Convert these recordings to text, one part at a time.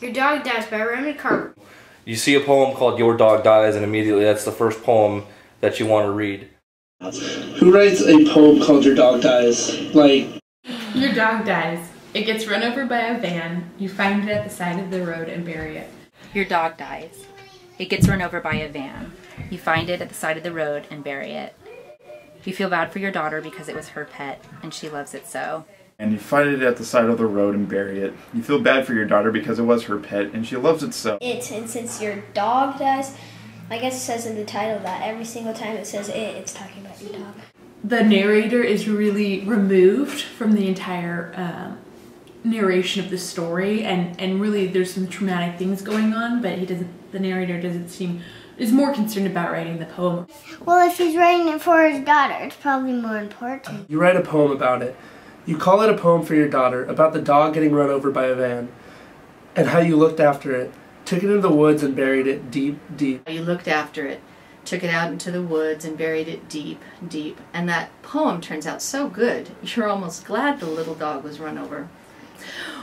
Your Dog Dies by Remy Carver. You see a poem called Your Dog Dies, and immediately that's the first poem that you want to read. Who writes a poem called Your Dog Dies? Like... Your dog dies. It gets run over by a van. You find it at the side of the road and bury it. Your dog dies. It gets run over by a van. You find it at the side of the road and bury it. You feel bad for your daughter because it was her pet and she loves it so. And you find it at the side of the road and bury it. You feel bad for your daughter because it was her pet and she loves it so. And since your dog dies, I guess it says in the title that every single time it says it's talking about your dog. The narrator is really removed from the entire narration of the story, and really there's some traumatic things going on, but the narrator is more concerned about writing the poem. Well, if he's writing it for his daughter, it's probably more important. You write a poem about it. You call it a poem for your daughter, about the dog getting run over by a van, and how you looked after it, took it into the woods and buried it deep, deep. You looked after it, took it out into the woods and buried it deep, deep. And that poem turns out so good, you're almost glad the little dog was run over.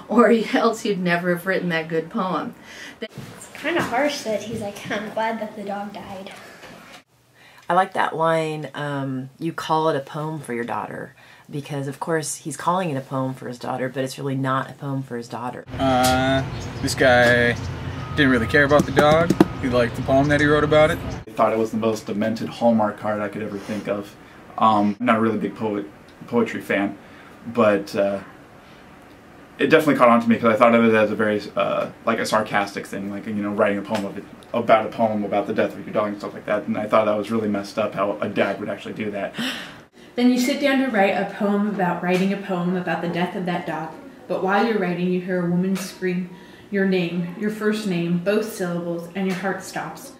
Or else you'd never have written that good poem. It's kind of harsh that he's like, I'm glad that the dog died. I like that line, you call it a poem for your daughter. Because, of course, he's calling it a poem for his daughter, but it's really not a poem for his daughter. This guy didn't really care about the dog. He liked the poem that he wrote about it. I thought it was the most demented Hallmark card I could ever think of. I'm not a really big poetry fan, but it definitely caught on to me because I thought of it as a very, like a sarcastic thing, like, you know, writing a poem about the death of your dog and stuff like that. And I thought that was really messed up how a dad would actually do that. Then you sit down to write a poem about writing a poem about the death of that dog. But while you're writing, you hear a woman scream your name, your first name, both syllables, and your heart stops.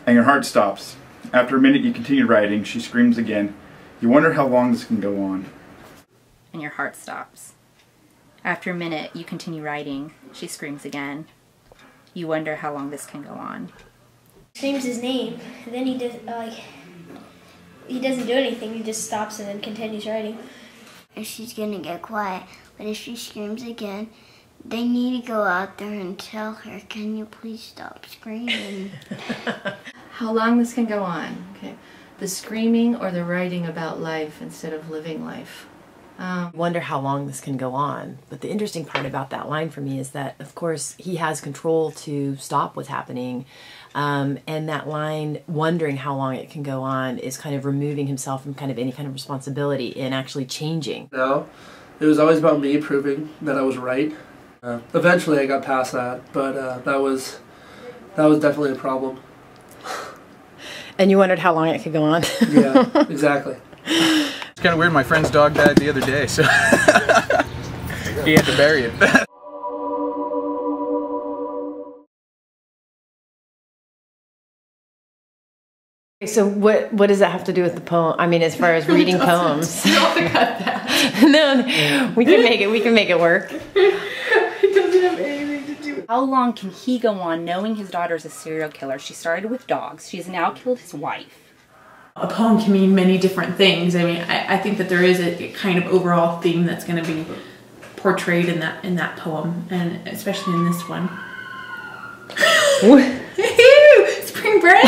And your heart stops. After a minute you continue writing, she screams again. You wonder how long this can go on. And your heart stops. After a minute you continue writing. She screams again. You wonder how long this can go on. Screams his name, and then he doesn't do anything, he just stops and then continues writing. And she's gonna get quiet, but if she screams again, they need to go out there and tell her, can you please stop screaming? How long this can go on. Okay. The screaming or the writing about life instead of living life. Wonder how long this can go on. But the interesting part about that line for me is that, of course, he has control to stop what's happening. And that line, wondering how long it can go on, is kind of removing himself from kind of any kind of responsibility in actually changing. No, it was always about me proving that I was right. Eventually I got past that, but that was definitely a problem. And you wondered how long it could go on? Yeah, exactly. It's kind of weird, my friend's dog died the other day, so he had to bury it. So what does that have to do with the poem? I mean, as far as reading poems. You don't have to cut that. No, we can make it work. It doesn't have anything to do with. How long can he go on knowing his daughter's a serial killer? She started with dogs. She has now killed his wife. A poem can mean many different things. I mean, I think that there is a kind of overall theme that's going to be portrayed in that poem, and especially in this one. Spring break!